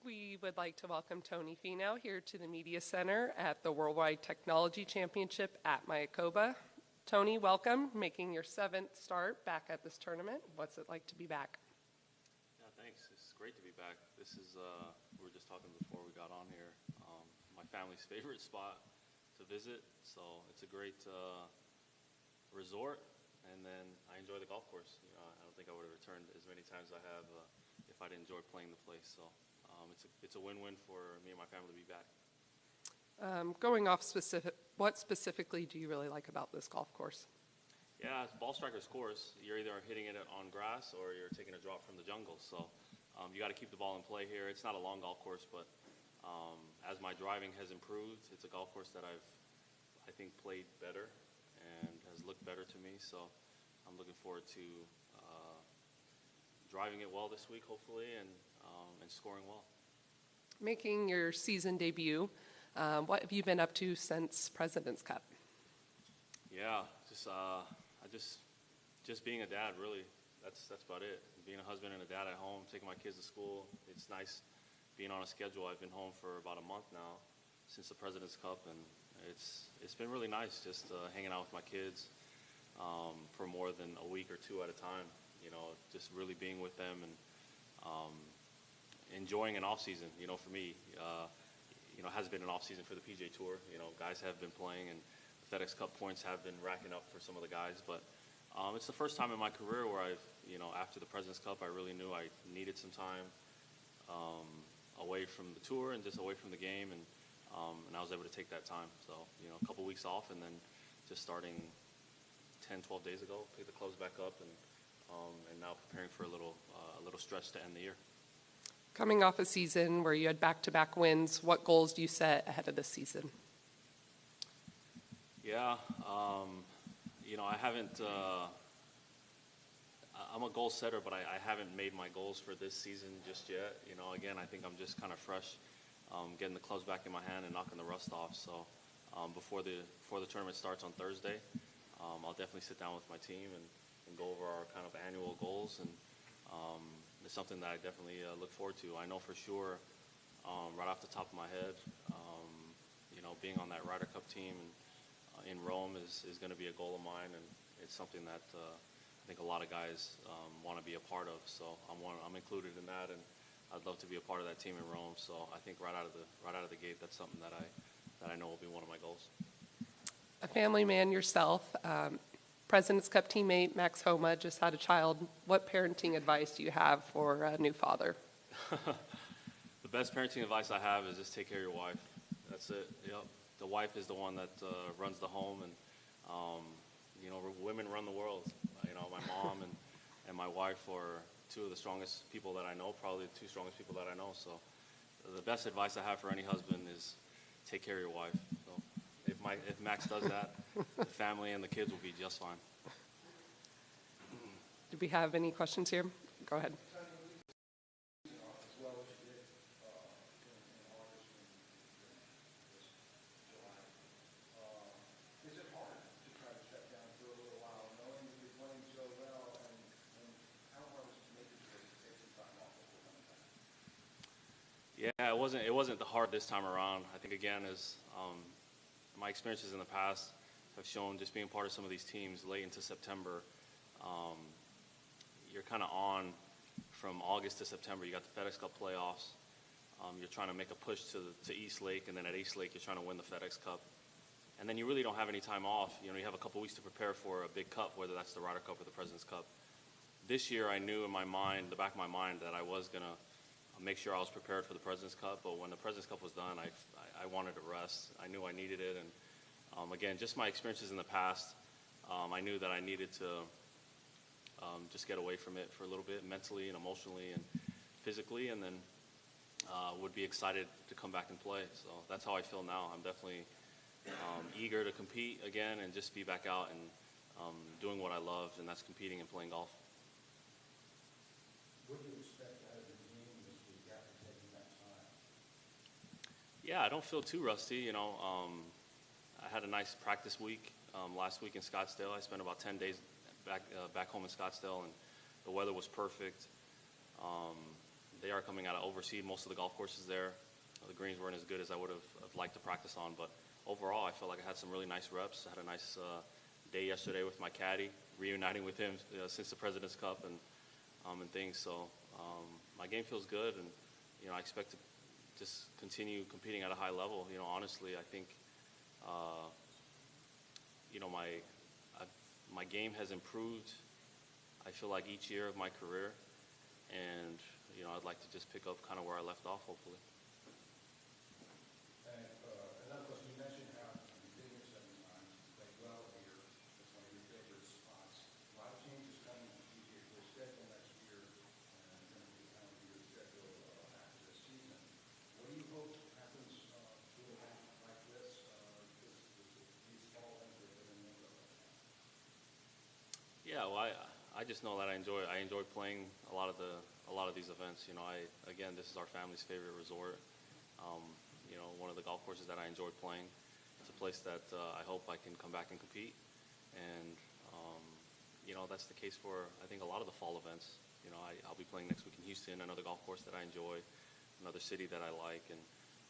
We would like to welcome Tony Finau here to the Media Center at the Worldwide Technology Championship at Mayakoba. Tony, welcome, making your 7th start back at this tournament. What's it like to be back? Yeah, thanks. It's great to be back. This is, we were just talking before we got on here, my family's favorite spot to visit. So it's a great resort, and then I enjoy the golf course. You know, I don't think I would have returned as many times as I have if I didn't enjoy playing the place. So it's a win-win for me and my family to be back. Going off specific, what specifically do you really like about this golf course? Yeah, it's ball striker's course. You're either hitting it on grass or you're taking a drop from the jungle. So you got to keep the ball in play here. It's not a long golf course, but as my driving has improved, it's a golf course that I think played better and has looked better to me. So I'm looking forward to driving it well this week, hopefully, and scoring well. Making your season debut, what have you been up to since President's Cup? Yeah, just being a dad, really. That's about it. Being a husband and a dad at home, taking my kids to school. It's nice being on a schedule. I've been home for about a month now since the President's Cup, and it's been really nice just hanging out with my kids for more than a week or two at a time. You know, just really being with them and enjoying an off season. You know, for me, you know, it has been an off season for the PGA Tour. You know, guys have been playing, and the FedEx Cup points have been racking up for some of the guys. But it's the first time in my career where I've, you know, after the President's Cup, I really knew I needed some time away from the tour and just away from the game, and I was able to take that time. So, you know, a couple weeks off, and then just starting 10, 12 days ago, pick the clubs back up, and now preparing for a little stretch to end the year. Coming off a season where you had back-to-back wins, what goals do you set ahead of this season? Yeah, you know, I haven't. I'm a goal setter, but I haven't made my goals for this season just yet. You know, again, I think I'm just kind of fresh, getting the clubs back in my hand and knocking the rust off. So before the tournament starts on Thursday, I'll definitely sit down with my team and go over our kind of annual goals, and it's something that I definitely look forward to. I know for sure, right off the top of my head, you know, being on that Ryder Cup team in Rome is going to be a goal of mine, and it's something that I think a lot of guys want to be a part of. So I'm included in that, and I'd love to be a part of that team in Rome. So I think right out of the gate, that's something that I know will be one of my goals. A family man yourself, President's Cup teammate Max Homa just had a child. What parenting advice do you have for a new father? The best parenting advice I have is just take care of your wife. That's it. Yep. The wife is the one that runs the home, and you know, women run the world. You know, my mom and my wife are two of the strongest people that I know, probably the two strongest people that I know. So the best advice I have for any husband is take care of your wife. So if Max does that, the family and the kids will be just fine. Do we have any questions here? Go ahead. Yeah, it wasn't hard this time around. I think, again, as my experiences in the past have shown, just being part of some of these teams late into September, you're kind of on from August to September. You got the FedEx Cup playoffs. You're trying to make a push to East Lake, and then at East Lake you're trying to win the FedEx Cup. And then you really don't have any time off. You know, you have a couple weeks to prepare for a big cup, whether that's the Ryder Cup or the President's Cup. This year I knew in my mind, the back of my mind, that I was going to make sure I was prepared for the President's Cup. But when the President's Cup was done, I wanted to rest. I knew I needed it. And again, just my experiences in the past, I knew that I needed to just get away from it for a little bit, mentally and emotionally and physically, and then would be excited to come back and play. So that's how I feel now. I'm definitely eager to compete again and just be back out and doing what I love, and that's competing and playing golf. What do you expect out of the game this week after taking that time? Yeah, I don't feel too rusty. You know, I had a nice practice week last week in Scottsdale. I spent about 10 days back home in Scottsdale, and the weather was perfect. they are coming out of overseed. Most of the golf courses there, the greens weren't as good as I would have liked to practice on. But overall, I felt like I had some really nice reps. I had a nice day yesterday with my caddy, reuniting with him since the President's Cup and things. So my game feels good, and I expect to just continue competing at a high level. Honestly, I think my game has improved. I feel like each year of my career, and I'd like to just pick up kind of where I left off, hopefully. And another question, you mentioned how you've been here 7 times, you played well here, it's one of your favorite spots. A lot of changes coming to the PGA Tour schedule next year, and going to be kind of your schedule after this season. What do you hope happens to an event like this? These small things are getting more of it. Yeah, well, I just know that I enjoy playing a lot of these events. Again, this is our family's favorite resort. One of the golf courses that I enjoy playing. It's a place that I hope I can come back and compete. And that's the case for I think a lot of the fall events. I'll be playing next week in Houston, another golf course that I enjoy, another city that I like, and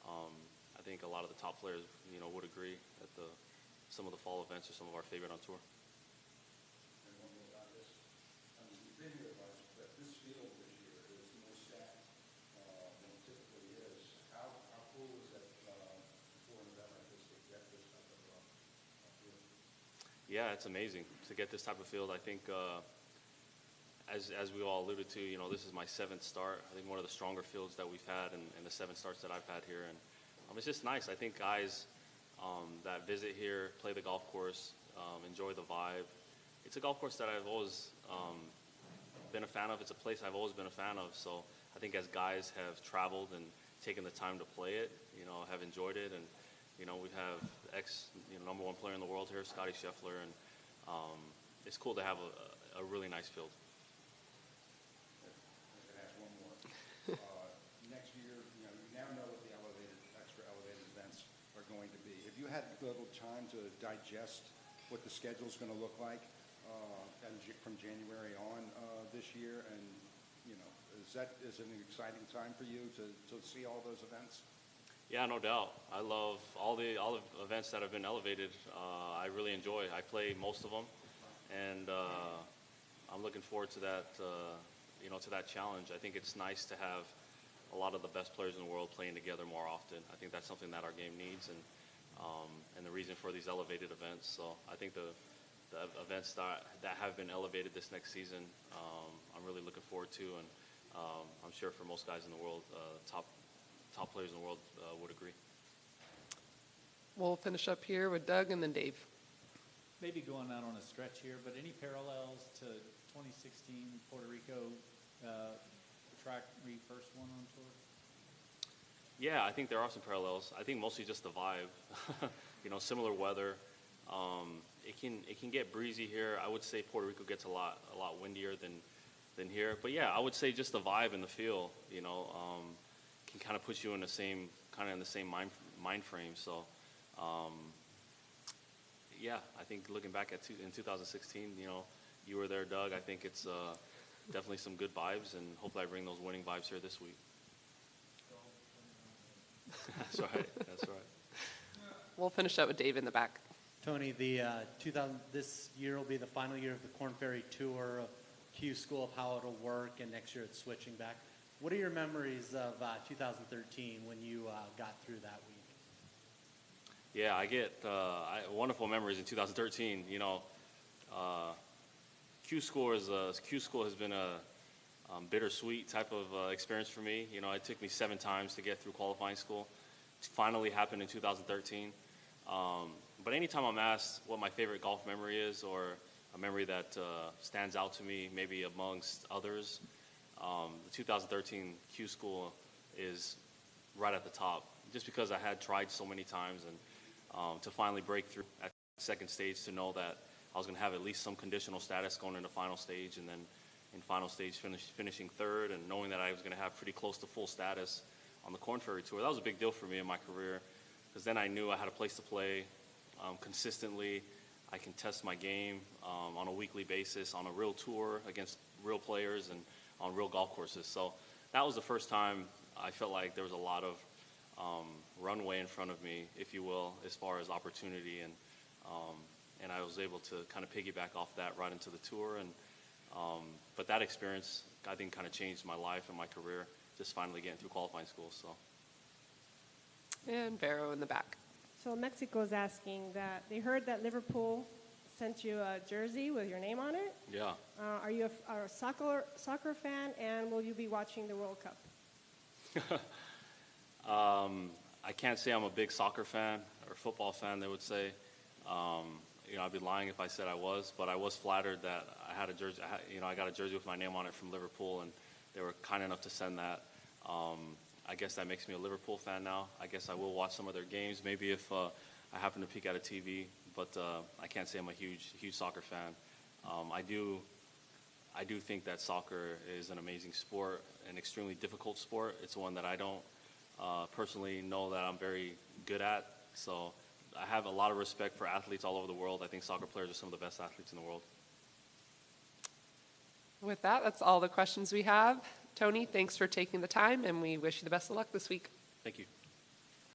I think a lot of the top players would agree that some of the fall events are some of our favorite on tour. And one more about this. You've been here once, but this field this year is more stacked than it typically is. How cool is that for an event like this to get this type of field? Yeah, it's amazing to get this type of field. I think, as we all alluded to, this is my 7th start. I think one of the stronger fields that we've had in the 7 starts that I've had here. And it's just nice. I think guys that visit here, play the golf course, enjoy the vibe. It's a golf course that I've always been a fan of. It's a place I've always been a fan of. So I think as guys have traveled and taken the time to play it, have enjoyed it. And, we have number 1 player in the world here, Scotty Scheffler. And it's cool to have a really nice field. I can ask one more. Next year, you now know what the extra elevated events are going to be. Have you had a little time to digest what the schedule is going to look like from January on this year? And is it an exciting time for you to see all those events? Yeah, no doubt. I love all the events that have been elevated. I really enjoy. I play most of them, and I'm looking forward to that. To that challenge. I think it's nice to have a lot of the best players in the world playing together more often. I think that's something that our game needs, and the reason for these elevated events. So I think the events that have been elevated this next season, I'm really looking forward to, and I'm sure for most guys in the world, top players in the world would agree. We'll finish up here with Doug and then Dave. Maybe going out on a stretch here, but any parallels to 2016 Puerto Rico track where you first won on tour? Yeah, I think there are some parallels. I think mostly just the vibe. Similar weather. It can get breezy here. I would say Puerto Rico gets a lot windier than here. But yeah, I would say just the vibe and the feel. Can kind of put you in the same mind frame. So. Yeah, I think looking back in 2016, you were there, Doug. I think it's definitely some good vibes, and hopefully I bring those winning vibes here this week. That's right. We'll finish up with Dave in the back. Tony, this year will be the final year of the Korn Ferry Tour, of Q School of how it'll work, and next year it's switching back. What are your memories of 2013 when you got through that week? Yeah, I get wonderful memories in 2013. Q School has been a bittersweet type of experience for me. It took me 7 times to get through qualifying school. It finally happened in 2013. But anytime I'm asked what my favorite golf memory is, or a memory that stands out to me, maybe amongst others, the 2013 Q School is right at the top. Just because I had tried so many times, and to finally break through at second stage, to know that I was going to have at least some conditional status going into final stage, and then in final stage finishing 3rd, and knowing that I was going to have pretty close to full status on the Korn Ferry Tour. That was a big deal for me in my career, because then I knew I had a place to play consistently. I can test my game on a weekly basis on a real tour against real players and on real golf courses. So that was the first time I felt like there was a lot of runway in front of me, if you will, as far as opportunity, and I was able to kind of piggyback off that right into the tour. And but that experience, I think, kind of changed my life and my career, just finally getting through qualifying school. So. And Vero in the back. So Mexico is asking that they heard that Liverpool sent you a jersey with your name on it. Yeah. Are you a soccer fan, and will you be watching the World Cup? I can't say I'm a big soccer fan or football fan, they would say. I'd be lying if I said I was, but I was flattered that I had a jersey. I got a jersey with my name on it from Liverpool, and they were kind enough to send that. I guess that makes me a Liverpool fan now. I guess I will watch some of their games, maybe if I happen to peek at a TV, but I can't say I'm a huge soccer fan. I do think that soccer is an amazing sport, an extremely difficult sport. It's one that I don't personally know that I'm very good at. So I have a lot of respect for athletes all over the world. I think soccer players are some of the best athletes in the world. With that, that's all the questions we have. Tony, thanks for taking the time, and we wish you the best of luck this week. Thank you.